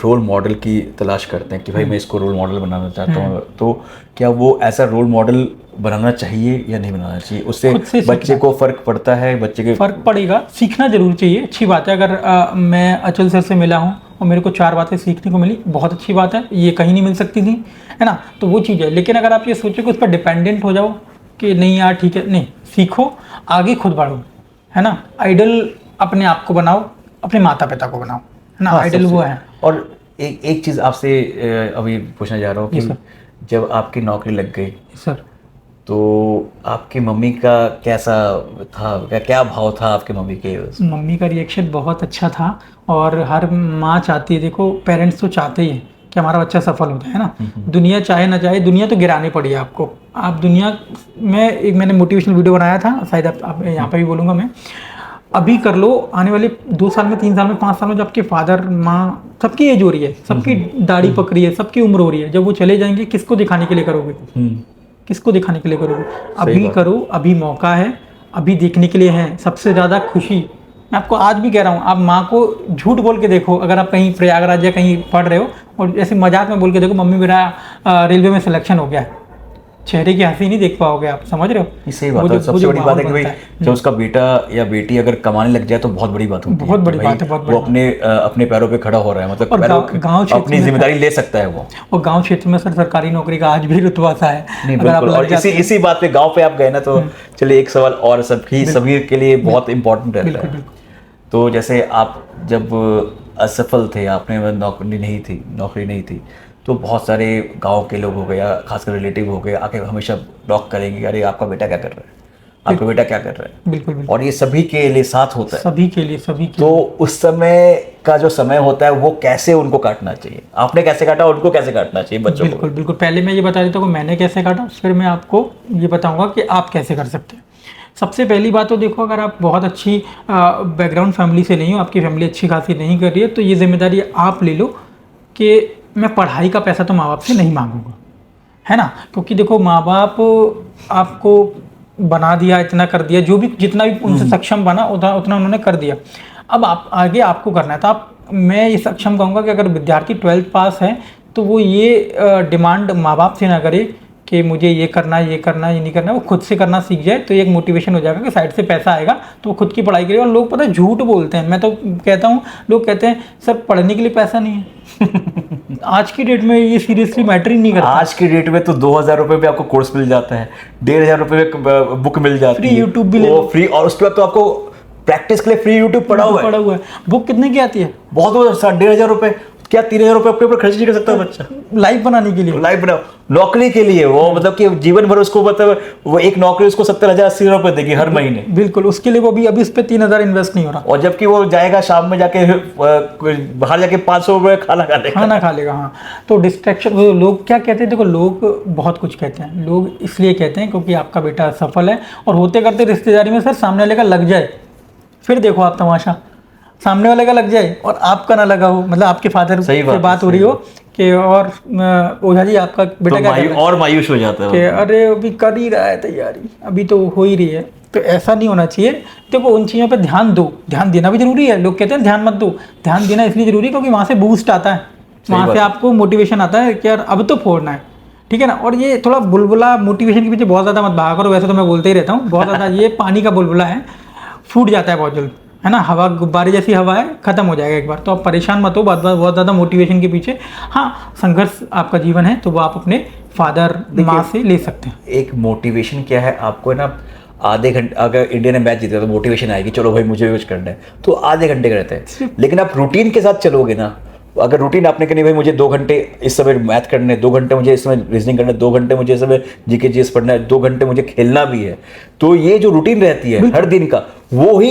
रोल मॉडल की तलाश करते हैं कि भाई मैं इसको रोल मॉडल बनाना चाहता हूँ, तो क्या वो ऐसा रोल मॉडल बनाना चाहिए या नहीं बनाना चाहिए? उससे बच्चे को फर्क पड़ता है? बच्चे के फर्क पड़ेगा, सीखना जरूर चाहिए, अच्छी बात है। अगर मैं अचल सर से मिला हूँ और मेरे को 4 बातें सीखने को मिली, बहुत अच्छी बात है, ये कहीं नहीं मिल सकती थी, है ना, तो वो चीज़ है। लेकिन अगर आप ये सोचो कि उस पर डिपेंडेंट हो जाओ कि नहीं यार ठीक है, नहीं, सीखो, आगे खुद बढ़ो, है ना। आइडल अपने आप को बनाओ, अपने माता पिता को बनाओ, है ना, हाँ, आइडल वो है। और एक चीज़ आपसे अभी पूछना चाह रहा हूँ जी कि जब आपकी नौकरी लग गई सर। तो आपकी मम्मी का कैसा था, क्या भाव था आपकी मम्मी के मम्मी का रिएक्शन बहुत अच्छा था, और हर माँ चाहती है, देखो पेरेंट्स तो चाहते ही हैं कि हमारा बच्चा सफल होता है ना, दुनिया चाहे ना चाहे, दुनिया तो गिरानी पड़ी है आपको। आप दुनिया में, एक मैंने मोटिवेशनल वीडियो बनाया था, शायद आप यहाँ पे भी बोलूँगा मैं, अभी कर लो, आने वाले 2 साल में, 3 साल में, 5 साल में, जब आपके फादर माँ सबकी एज हो रही है, सबकी दाढ़ी पक रही है, सबकी उम्र हो रही है, जब वो चले जाएंगे किसको दिखाने के लिए करोगे, किसको दिखाने के लिए करोगे? अभी करो, अभी मौका है, अभी देखने के लिए है सबसे ज़्यादा खुशी। मैं आपको आज भी कह रहा हूँ, आप माँ को झूठ बोल के देखो, अगर आप कहीं प्रयागराज या कहीं पढ़ रहे हो और ऐसे मजाक में बोल के देखो मम्मी मेरा रेलवे में सिलेक्शन हो गया है, चेहरे की हंसी नहीं देख पाओगे आप, समझ रहे हो? ये सही बात है। सबसे बड़ी बात है कि भाई जब उसका बेटा या बेटी अगर कमाने लग जाए तो बहुत बड़ी बात होती है, बहुत बड़ी बात है, बहुत वो अपने पैरों पे खड़ा हो रहा है, मतलब गाँव अपनी जिम्मेदारी ले सकता है वो। और गांव क्षेत्र में सर सरकारी नौकरी का आज भी रुतबा सा है। नहीं बिल्कुल, और इसी बात पे गांव पे आप गए ना, तो चलिए एक सवाल और सभी के लिए बहुत इंपॉर्टेंट रहता है। तो जैसे आप जब असफल थे, आपने नौकरी नहीं थी, तो बहुत सारे गांव के लोग हो गए या खासकर रिलेटिव हो गए, आके हमेशा नॉक करेंगे, अरे आपका बेटा क्या कर रहा है, आपका बेटा क्या कर रहा है। बिल्कुल। और ये सभी के लिए साथ होता है, सभी के लिए। तो उस समय का जो समय होता है वो कैसे उनको काटना चाहिए, आपने कैसे काटा, उनको कैसे काटना चाहिए बच्चों को? बिल्कुल। पहले मैं ये बता देता हूँ कि मैंने कैसे काटा, फिर मैं आपको ये बताऊंगा कि आप कैसे कर सकते हैं। सबसे पहली बात तो देखो, अगर आप बहुत अच्छी बैकग्राउंड फैमिली से नहीं हो, आपकी फैमिली अच्छी खासी नहीं कर रही है, तो ये जिम्मेदारी आप ले लो कि मैं पढ़ाई का पैसा तो माँ बाप से नहीं मांगूंगा, है ना, क्योंकि देखो माँ बाप आपको बना दिया, इतना कर दिया, जो भी जितना भी उनसे सक्षम बना उतना उन्होंने कर दिया। अब आप आगे आपको करना है, तो मैं ये सक्षम कहूँगा कि अगर विद्यार्थी 12th पास है तो वो ये डिमांड माँ बाप से ना करे कि मुझे ये करना है, ये नहीं करना है, वो खुद से करना सीख जाए, तो एक मोटिवेशन हो जाएगा कि साइड से पैसा आएगा तो वो खुद की पढ़ाई करेगा। और लोग पता है झूठ बोलते हैं, मैं तो कहता हूँ, लोग कहते हैं सर पढ़ने के लिए पैसा नहीं है। आज की डेट में ये सीरियसली मैटर ही नहीं करता। आज की डेट में तो 2000 रुपये में आपको कोर्स मिल जाता है, 1500 रुपये में बुक मिल जाती है, फ्री यूट्यूब भी ले लो, फ्री, और उसके बाद तो आपको प्रैक्टिस के लिए फ्री यूट्यूब पड़ा हुआ है। बुक कितने की आती है? बहुत 1500 रुपये, क्या 3000 रुपये आपके ऊपर खर्च नहीं कर सकता बच्चा? लाइफ बनाने के लिए, लाइफ बनाओ, नौकरी के लिए, वो मतलब कि जीवन भर उसको, मतलब वो एक नौकरी उसको 70,000 80 रुपये देगी हर महीने। बिल्कुल, उसके लिए वो भी अभी उस पर 3000 इन्वेस्ट नहीं हो रहा, और जबकि वो जाएगा शाम में जाके बाहर जाके 500 रुपये खाना खा लेगा। हाँ। तो डिस्ट्रैक्शन, लोग क्या कहते हैं, देखो लोग बहुत कुछ कहते हैं, लोग इसलिए कहते हैं क्योंकि आपका बेटा सफल है, और होते करते रिश्तेदारी में सर सामने वाले का लग जाए, फिर देखो आप तमाशा, सामने वाले का लग जाए और आपका ना लगा हो, मतलब आपके फादर से बात हो रही हो कि और ओझा जी आपका बेटा क्या कर रहा है, और मायूस हो जाता है कि अरे अभी कर ही रहा है तैयारी, अभी तो हो ही रही है। तो ऐसा नहीं होना चाहिए। देखो उन चीज़ों पे ध्यान दो, ध्यान देना भी जरूरी है। लोग कहते हैं ध्यान मत दो, ध्यान देना इसलिए जरूरी है क्योंकि वहाँ से बूस्ट आता है, वहाँ से आपको मोटिवेशन आता है कि यार अब तो फोड़ना है, ठीक है ना। और ये थोड़ा बुलबुला मोटिवेशन के पीछे बहुत ज़्यादा मत भागा करो, वैसे तो मैं बोलते ही रहता हूँ, बहुत ज़्यादा ये पानी का बुलबुला है, फूट जाता है बहुत जल्द, है ना, हवा गुब्बारे जैसी हवा है, खत्म हो जाएगा एक बार। तो आप परेशान मत हो बहुत ज़्यादा मोटिवेशन के पीछे। हाँ, संघर्ष आपका जीवन है तो वो आप अपने फादर माँ से ले सकते हैं। एक मोटिवेशन क्या है, आपको ना आधे घंटे, अगर इंडिया ने मैच जीता तो मोटिवेशन आएगी, चलो भाई मुझे कुछ करना है, तो आधे घंटे का रहता है। लेकिन आप रूटीन के साथ चलोगे ना, अगर रूटीन आपने कहा नहीं भाई मुझे 2 घंटे इस समय मैथ करने, 2 घंटे मुझे इस समय रीजनिंग करना है, 2 घंटे मुझे इस समय जीके जीएस पढ़ना है, 2 घंटे मुझे खेलना भी है, तो ये जो रूटीन रहती है हर दिन का, वो ही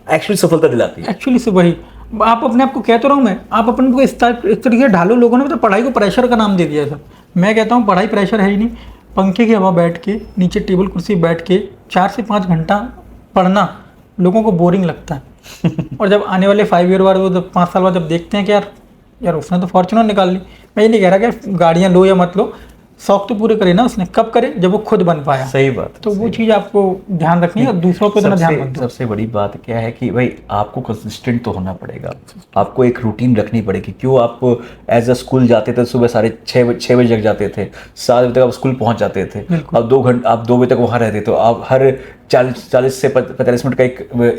एक्चुअली सफलता दिलाती है। एक्चुअली से वही आप अपने आप को कह तो रहा हूँ मैं, आप अपने को इस तरीके से ढालो। लोगों ने तो पढ़ाई को प्रेशर का नाम दे दिया है सर। मैं कहता हूँ पढ़ाई प्रेशर है ही नहीं। पंखे की हवा बैठ के, नीचे टेबल कुर्सी बैठ के 4 से 5 घंटा पढ़ना लोगों को बोरिंग लगता है। और जब आने वाले 5 ईयर बाद, वो 5 साल बाद जब देखते हैं कि यार उसने तो फॉर्च्यूनर निकाल ली। मैं ये नहीं कह रहा कि गाड़ियाँ लो या मत लो, शौक तो पूरे करे ना उसने, कब करे, जब वो खुद बन पाया। सही बात है। तो वो चीज़ आपको ध्यान रखनी है और दूसरों पे इतना ध्यान मत दो। सबसे बड़ी बात क्या है कि भाई आपको कंसिस्टेंट तो होना पड़ेगा, आपको एक रूटीन रखनी पड़ेगी। क्यों, आप एज अ स्कूल जाते थे सुबह 6:30 बजे जग जाते थे, 7 बजे तक आप स्कूल पहुंच जाते थे, अब 2 घंटे आप 2 बजे तक वहाँ रहते, तो आप हर 40 से 45 मिनट का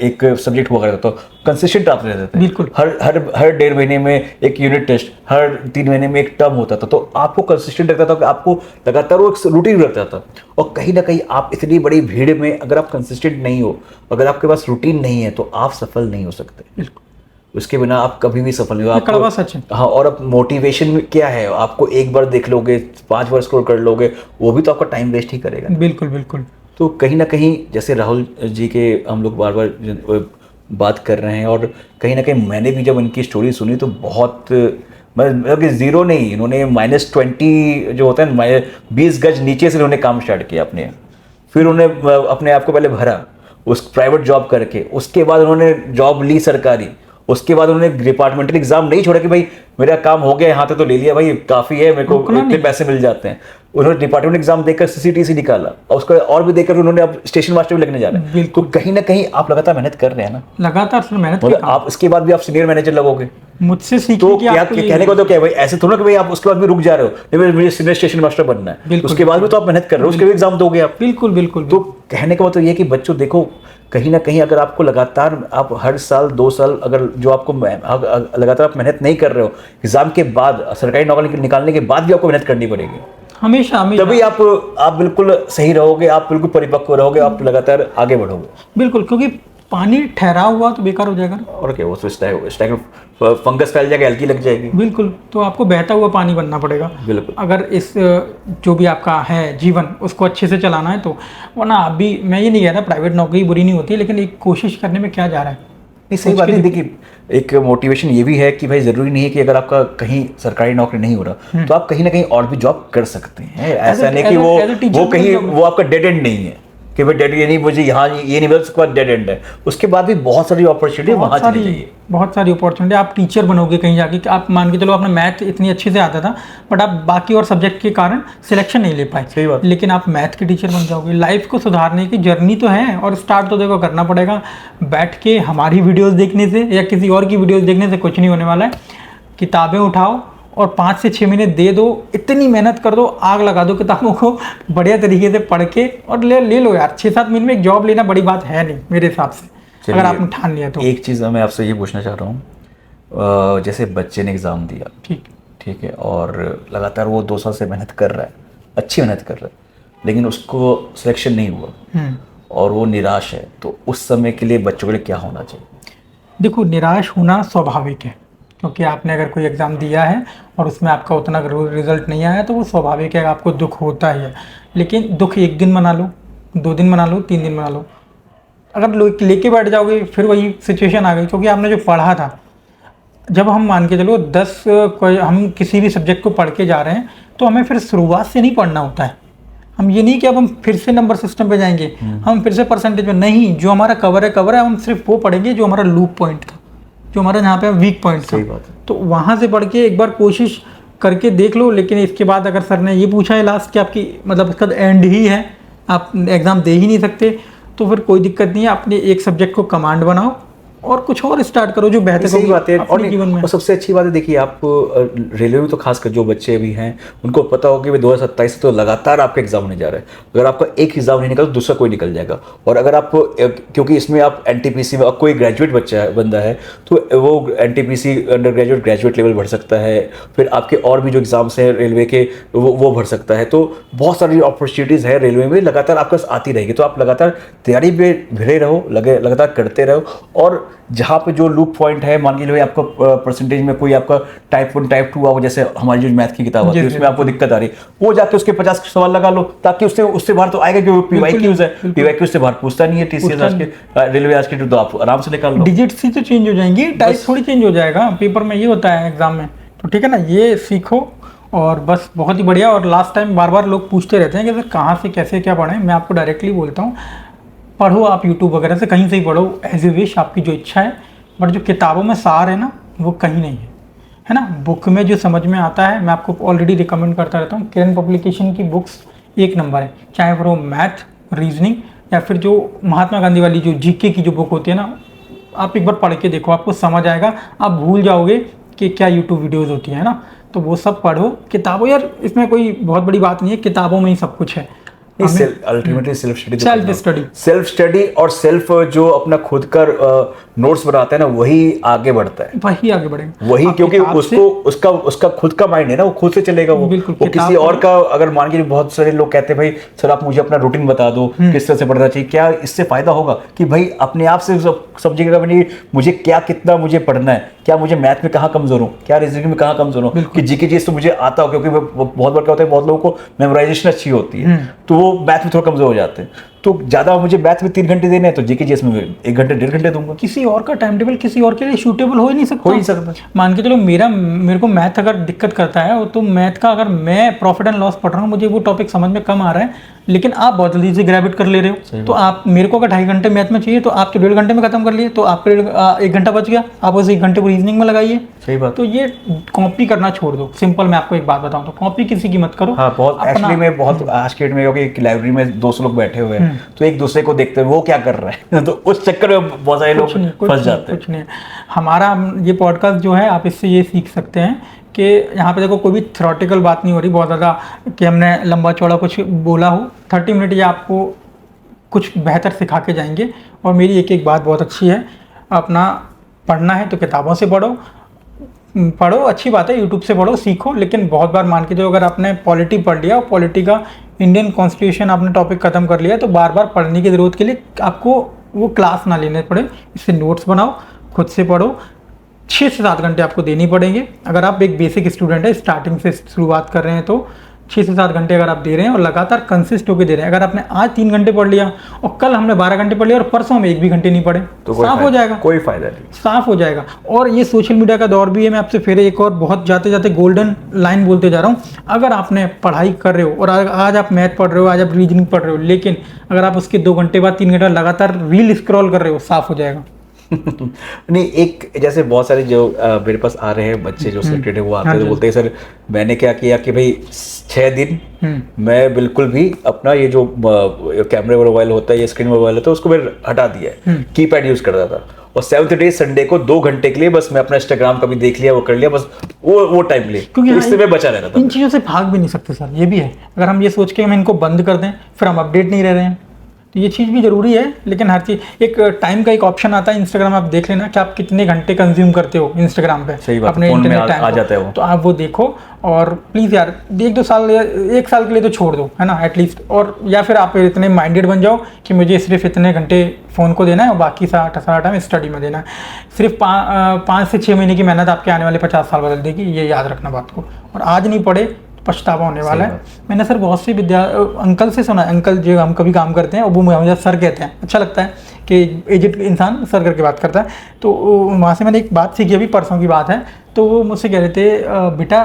एक सब्जेक्ट हुआ करता, तो कंसिस्टेंट आप रहते थे। बिल्कुल। हर 1.5 महीने में एक यूनिट टेस्ट, हर 3 महीने में एक टर्म होता था, तो आपको कंसिस्टेंट रखता था कि आपको लगातार वो एक रूटीन रखता था। और कहीं ना कहीं आप इतनी बड़ी भीड़ में अगर आप कंसिस्टेंट नहीं हो, अगर आपके पास रूटीन नहीं है, तो आप सफल नहीं हो सकते। उसके बिना आप कभी भी सफल नहीं हो। ये कड़वा सच है। हाँ, और अब मोटिवेशन क्या है, आपको एक बार देख लोगे 5 बार स्क्रॉल कर लोगे, वो भी तो आपका टाइम वेस्ट ही करेगा। बिल्कुल बिल्कुल। तो कहीं ना कहीं जैसे राहुल जी के हम लोग बार बार बात कर रहे हैं, और कहीं ना कहीं मैंने भी जब इनकी स्टोरी सुनी तो बहुत, मतलब कि जीरो नहीं, इन्होंने -20 जो होता है 20 गज नीचे से इन्होंने काम स्टार्ट किया अपने। फिर उन्होंने अपने आप को पहले भरा उस प्राइवेट जॉब करके, उसके बाद उन्होंने जॉब ली सरकारी, उसके बाद उन्होंने डिपार्टमेंटल एग्जाम नहीं छोड़ा कि भाई मेरा काम हो गया यहाँ तक तो ले लिया भाई, काफ़ी है, मेरे को इतने पैसे मिल जाते हैं। उन्होंने डिपार्टमेंट एग्जाम देकर CCTC निकाला, और उसको और भी देकर उन्होंने अब स्टेशन मास्टर भी लगने जा रहे हैं। तो कहीं ना कहीं आप लगातार मेहनत कर रहे हैं ना, लगातार सर मेहनत मतलब आप इसके बाद भी आप सीनियर मैनेजर लगोगे, मुझसे सीखिए तो कि क्या आपको ये- कहने को तो क्या है भाई, ऐसे थोड़ा कि भाई आप उसके बाद भी रुक जा रहे हो, नहीं भाई मुझे सीनियर स्टेशन मास्टर बनना है, बिल्कुल, उसके बाद भी तो आप मेहनत कर रहे हो, उसके भी एग्जाम दोगे आप। बिल्कुल बिल्कुल। तो कहने का मतलब ये है कि बच्चों देखो, कहीं ना कहीं अगर आपको लगातार आप हर साल 2 साल अगर जो आपको लगातार आप मेहनत नहीं कर रहे हो, एग्जाम के बाद सरकारी नौकरी निकालने के बाद भी आपको मेहनत करनी पड़ेगी, हमेशा हमेशा तभी आप बिल्कुल सही रहोगे, आप बिल्कुल परिपक्व रहोगे, आप लगातार आगे बढ़ोगे। बिल्कुल, क्योंकि पानी ठहरा हुआ तो बेकार हो जाएगा। और क्या, वो तो स्टैग फंगस फैल जाएगा, एल्गी लग जाएगी। बिल्कुल, तो आपको बहता हुआ पानी बनना पड़ेगा बिल्कुल। अगर इस जो भी आपका है जीवन उसको अच्छे से चलाना है तो। वरना अभी मैं ये नहीं कह रहा प्राइवेट नौकरी बुरी नहीं होती, लेकिन एक कोशिश करने में क्या जा रहा है। नहीं, सही बात है। देखिए, एक मोटिवेशन ये भी है कि भाई जरूरी नहीं है कि अगर आपका कहीं सरकारी नौकरी नहीं हो रहा तो आप कहीं ना कहीं और भी जॉब कर सकते हैं। ऐसा नहीं कि वो कहीं वो आपका डेड एंड नहीं है कि भाई डेड, ये नहीं मुझे यहाँ ये नहीं मिला उसके बाद डेड एंड है, उसके बाद भी बहुत सारी अपॉर्चुनिटी वहाँ चली जाइए। बहुत सारी अपॉर्चुनिटी, आप टीचर बनोगे कहीं जाके, कि आप मान के चलो आपने मैथ इतनी अच्छे से आता था बट आप बाकी और सब्जेक्ट के कारण सिलेक्शन नहीं ले पाए, सही बात, लेकिन आप मैथ के टीचर बन जाओगे। लाइफ को सुधारने की जर्नी तो है, और स्टार्ट तो देखो करना पड़ेगा। बैठ के हमारी वीडियोस देखने से या किसी और की वीडियोस देखने से कुछ नहीं होने वाला है। किताबें उठाओ और 5 से 6 महीने दे दो, इतनी मेहनत कर दो, आग लगा दो किताबों को बढ़िया तरीके से पढ़ के, और ले लो यार। 6-7 महीने में एक जॉब लेना बड़ी बात है नहीं मेरे हिसाब से, अगर आपने ठान लिया तो। एक चीज़ मैं आपसे ये पूछना चाह रहा हूँ, जैसे बच्चे ने एग्ज़ाम दिया, ठीक है, और लगातार वो 2 साल से मेहनत कर रहा है, अच्छी मेहनत कर रहा है, लेकिन उसको सिलेक्शन नहीं हुआ और वो निराश है, तो उस समय के लिए बच्चों के लिए क्या होना चाहिए? देखो, निराश होना स्वाभाविक है, क्योंकि आपने अगर कोई एग्ज़ाम दिया है और उसमें आपका उतना रिजल्ट नहीं आया तो वो स्वाभाविक है, आपको दुख होता ही है। लेकिन दुख 1 दिन मना लो, 2 दिन मना लो, 3 दिन मना लो। अगर लेके बैठ जाओगे फिर वही सिचुएशन आ गई, क्योंकि आपने जो पढ़ा था, जब हम मान के चलो 10 हम किसी भी सब्जेक्ट को पढ़ के जा रहे हैं तो हमें फिर शुरुआत से नहीं पढ़ना होता है। हम ये नहीं कि अब हम फिर से नंबर सिस्टम पे जाएंगे, हम फिर से परसेंटेज में नहीं, जो हमारा कवर है हम सिर्फ वो पढ़ेंगे जो हमारा लूप पॉइंट था, जो हमारा जहाँ पे वीक पॉइंट था। तो वहाँ से पढ़ के एक बार कोशिश करके देख लो। लेकिन इसके बाद अगर सर ने ये पूछा है लास्ट कि आपकी मतलब इसका एंड ही है, आप एग्ज़ाम दे ही नहीं सकते, तो फिर कोई दिक्कत नहीं है। अपने एक सब्जेक्ट को कमांड बनाओ और कुछ और स्टार्ट करो जो बेहतर सही बात है। और जीवन में। और सबसे अच्छी बात है, देखिए आप रेलवे में तो खासकर जो बच्चे अभी हैं उनको पता होगा कि 2027 से तो लगातार आपका एग्जाम होने जा रहा है। अगर आपका एक एग्जाम नहीं निकला तो दूसरा कोई निकल जाएगा। और अगर आप क्योंकि इसमें आप NTPC में कोई ग्रेजुएट बंदा है तो वो NTPC under graduate graduate level भर सकता है, फिर आपके और भी जो एग्जाम्स हैं रेलवे के वो भर सकता है। तो बहुत सारी अपॉर्चुनिटीज़ है रेलवे में, लगातार आपके पास आती रहेगी। तो आप लगातार तैयारी में भिड़े रहो, लगातार करते रहो। और जहाँ पे जो लूप पॉइंट है, मान लीजिए आपका परसेंटेज में कोई आपका टाइप 1 टाइप 2 आओ, जैसे हमारी जो मैथ की किताब आती है उसमें आपको दिक्कत आ रही है, वो जाके उसके 50 सवाल लगा लो, ताकि उससे बाहर तो आएगा। क्योंकि PYQs है, PYQs से बाहर पूछता नहीं है TCS आज के रेलवे आज के, तो आप आराम से निकाल लो। डिजिट्स ही तो चेंज हो जाएंगी, टाइप थोड़ी चेंज हो जाएगा। पेपर में ये होता है एग्जाम में, तो ठीक है ना, ये सीखो और बस बहुत ही बढ़िया। और लास्ट टाइम बार लोग पूछते रहते हैं कि सर कहाँ से कैसे क्या पढ़ें। मैं आपको डायरेक्टली बोलता हूँ, पढ़ो आप यूट्यूब वगैरह से, कहीं से ही पढ़ो, एज ए विश, आपकी जो इच्छा है। बट जो किताबों में सार है ना, वो कहीं नहीं है ना। बुक में जो समझ में आता है, मैं आपको ऑलरेडी रिकमेंड करता रहता हूँ, किरण पब्लिकेशन की बुक्स 1 नंबर है। चाहे वो मैथ, रीजनिंग, या फिर जो महात्मा गांधी वाली जो GK की जो बुक होती है ना, आप एक बार पढ़ के देखो, आपको समझ आएगा। आप भूल जाओगे कि क्या यूट्यूब वीडियोज़ होती है ना। तो वो सब पढ़ो। किताबों यार, इसमें कोई बहुत बड़ी बात नहीं है, किताबों में ही सब कुछ है। Ultimately self study self study और सेल्फ जो अपना खुद का नोट्स बनाता है ना, वही आगे बढ़ता है, वही आगे बढ़ेगा वही, क्योंकि उसको उसका खुद का माइंड है ना, वो खुद से चलेगा। वो किसी और का अगर मान के, बहुत सारे लोग कहते हैं भाई सर आप मुझे अपना रूटीन बता दो किस तरह से पढ़ना चाहिए, क्या इससे फायदा होगा कि भाई अपने आप से समझिएगा मुझे क्या कितना मुझे पढ़ना है, क्या मुझे मैथ में कहाँ कमजोर हूँ, क्या रीजनिंग में कहाँ कमजोर हूँ, कि जीके जीएस तो मुझे आता हो, क्योंकि बहुत बार क्या होता है बहुत लोगों को मेमोराइजेशन अच्छी होती है तो वो मैथ में थोड़ा कमजोर हो जाते हैं, तो ज्यादा मुझे मैथ में 3 घंटे देने हैं तो जीके जीएस में 1 घंटे 1.5 घंटे दूंगा। किसी और का टाइम टेबल किसी और के लिए सूटेबल हो ही नहीं सकता। मान के चलो मेरे को मैथ अगर दिक्कत करता है तो मैथ का अगर मैं प्रॉफिट एंड लॉस पढ़ रहा हूँ, मुझे वो टॉपिक समझ में कम आ रहा है, लेकिन आप बहुत जल्दी से ग्रेविट कर ले रहे हो, तो आप मेरे को अगर 2.5 घंटे मैथ में चाहिए तो आप तो 1.5 घंटे में खत्म कर लिए, तो आपके 1 घंटा बच गया, आप उस 1 घंटे को रीजनिंग में लगाइए। सही बात। तो ये कॉपी करना छोड़ दो। सिंपल मैं आपको एक बात बताऊं तो कॉपी किसी की मत करो। हाँ, बहुत एक्चुअली में बहुत आज के डेट में क्योंकि लाइब्रेरी में 200 लोग बैठे हुए हैं तो एक दूसरे को देखते हैं वो क्या कर रहा है तो उस चक्कर में बहुत सारे लोग फंस जाते हैं। कुछ नहीं, हमारा ये पॉडकास्ट जो है आप इससे ये सीख सकते हैं कि यहाँ पे देखो कोई भी थ्योरेटिकल बात नहीं हो रही बहुत ज़्यादा कि हमने लंबा चौड़ा कुछ बोला हो। 30 मिनट ये आपको कुछ बेहतर सिखा के जाएंगे। और मेरी एक बात बहुत अच्छी है, अपना पढ़ना है तो किताबों से पढ़ो, अच्छी बात है, यूट्यूब से पढ़ो, सीखो, लेकिन बहुत बार मान के जो अगर आपने पॉलिटी पढ़ लिया और पॉलिटी का इंडियन कॉन्स्टिट्यूशन आपने टॉपिक खत्म कर लिया तो बार बार पढ़ने की ज़रूरत के लिए आपको वो क्लास ना लेने पड़े। इससे नोट्स बनाओ, खुद से पढ़ो, 6 से 7 घंटे आपको देने पड़ेंगे। अगर आप एक बेसिक स्टूडेंट है, स्टार्टिंग से शुरुआत कर रहे हैं तो 6 से 7 घंटे अगर आप दे रहे हैं और लगातार कंसिस्ट होकर दे रहे हैं, अगर आपने आज 3 घंटे पढ़ लिया और कल हमने 12 घंटे पढ़ लिया और परसों में 1 भी घंटे नहीं पढ़े तो साफ हो जाएगा, कोई फायदा नहीं, साफ हो जाएगा। और ये सोशल मीडिया का दौर भी है। मैं आपसे फिर एक और बहुत जाते जाते गोल्डन लाइन बोलते जा रहा हूँ, अगर आपने पढ़ाई कर रहे हो और आज आप मैथ पढ़ रहे हो, आज आप रीजनिंग पढ़ रहे हो, लेकिन अगर आप उसके 2 घंटे बाद 3 घंटे लगातार रील स्क्रॉल कर रहे हो, साफ हो जाएगा। नहीं, एक जैसे बहुत सारे जो मेरे पास आ रहे हैं बच्चे जो सिलेक्टेड है वो आते हैं तो बोलते हैं सर मैंने क्या किया कि भाई 6 दिन मैं बिल्कुल भी अपना ये जो कैमरे मोबाइल होता है या स्क्रीन मोबाइल होता है उसको मैं हटा दिया है, कीपैड यूज करता था और 7th डे संडे को 2 घंटे के लिए बस मैं अपना इंस्टाग्राम का भी देख लिया, वो कर लिया, बस वो टाइम ले, क्योंकि इससे मैं बचा रहता था। इन चीज़ों से भाग भी नहीं सकते सर, ये भी है। अगर हम ये सोच के हम इनको बंद कर दें फिर हम अपडेट नहीं रह रहे हैं, तो ये चीज़ भी ज़रूरी है। लेकिन हर चीज़ एक टाइम का एक ऑप्शन आता है इंस्टाग्राम, आप देख लेना कि आप कितने घंटे कंज्यूम करते हो इंस्टाग्राम पे, सही बात, अपने इंटरनेट टाइम आ जाता है वो, तो आप वो देखो और प्लीज़ यार 1-2 साल या 1 साल के लिए तो छोड़ दो, है ना, एटलीस्ट। और या फिर आप इतने माइंडेड बन जाओ कि मुझे सिर्फ इतने घंटे फ़ोन को देना है और बाकी सारा टाइम स्टडी में देना है। सिर्फ 5 से 6 महीने की मेहनत आपके आने वाले 50 साल बदल देगी, ये याद रखना बात को। और आज नहीं पढ़े पछतावा होने वाला है। मैंने सर बहुत सी अंकल से सुना, अंकल जो हम कभी काम करते हैं और वो मुझे सर कहते हैं, अच्छा लगता है कि एजेड इंसान सर करके बात करता है। तो वहाँ से मैंने एक बात सीखी, अभी परसों की बात है, तो वो मुझसे कह रहे थे बेटा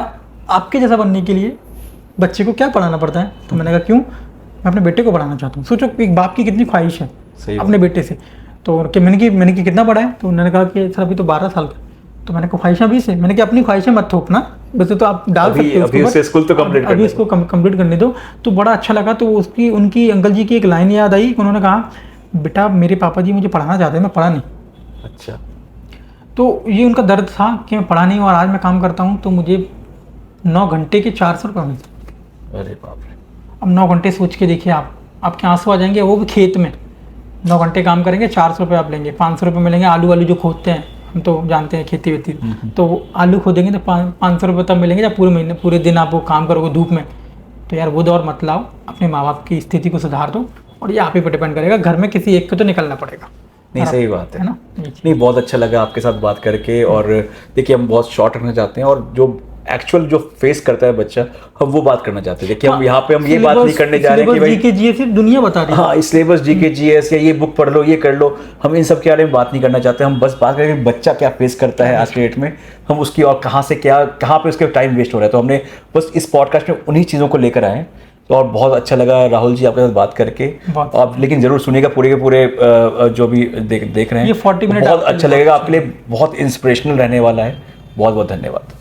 आपके जैसा बनने के लिए बच्चे को क्या पढ़ाना पड़ता है? तो मैंने कहा क्यों? मैं अपने बेटे को पढ़ाना चाहता हूँ। सोचो एक बाप की कितनी ख्वाहिश है अपने बेटे से। तो मैंने कि कितना पढ़ा है? तो उन्होंने कहा कि सर अभी तो 12 साल का। तो मैंने कहा ख्वाहिशें भी से, मैंने कहा अपनी ख्वाहिशें मत थोपना, वैसे तो आप डाल सकते हो अभी उससे स्कूल तो कंप्लीट अभी इसको कंप्लीट करने दो। तो बड़ा अच्छा लगा। तो उनकी अंकल जी की एक लाइन याद आई, उन्होंने कहा बेटा मेरे पापा जी मुझे पढ़ाना चाहते हैं, मैं पढ़ा नहीं। अच्छा। तो ये उनका दर्द था कि मैं पढ़ा नहीं और आज मैं काम करता हूँ तो मुझे 9 घंटे के 400 रुपये मिलते। अरे बाप रे। अब 9 घंटे सोच के देखिए आपके आंसू आ जाएंगे, वो भी खेत में 9 घंटे काम करेंगे, 400 रुपये आप लेंगे, 500 रुपये मिलेंगे। आलू जो खोदते हैं, हम तो जानते हैं खेती वेती, तो आलू खोदेंगे तो 500 रुपये तब मिलेंगे जब पूरे दिन आप वो काम करोगे धूप में। तो यार वो दौर मत लाओ, अपने माँ बाप की स्थिति को सुधार दो और ये आप ही पर डिपेंड करेगा, घर में किसी एक को तो निकलना पड़ेगा। नहीं सही बात है ना। नहीं, बहुत अच्छा लगा आपके साथ बात करके। और देखिए हम बहुत शॉर्ट रखना चाहते हैं और जो एक्चुअल जो फेस करता है बच्चा, हम वो बात करना चाहते हैं कि हम यहाँ पे हम ये बात नहीं करने जा रहे हैं कि भाई जीके जीएस दुनिया बता रही है, हाँ सिलेबस जीके जीएस या ये बुक पढ़ लो ये कर लो, हम इन सब के बारे में बात नहीं करना चाहते। हम बस बात करें बच्चा क्या फेस करता है आज के डेट में, हम उसकी और कहाँ पे उसके टाइम वेस्ट हो रहा है। तो हमने बस इस पॉडकास्ट में उन्हीं चीज़ों को लेकर आए। तो और बहुत अच्छा लगा राहुल जी आपके साथ बात करके। आप लेकिन जरूर सुनिएगा पूरे के पूरे जो भी देख रहे हैं, ये 40 मिनट बहुत अच्छा लगेगा आपके लिए, बहुत इंस्पिरेशनल रहने वाला है। बहुत बहुत धन्यवाद।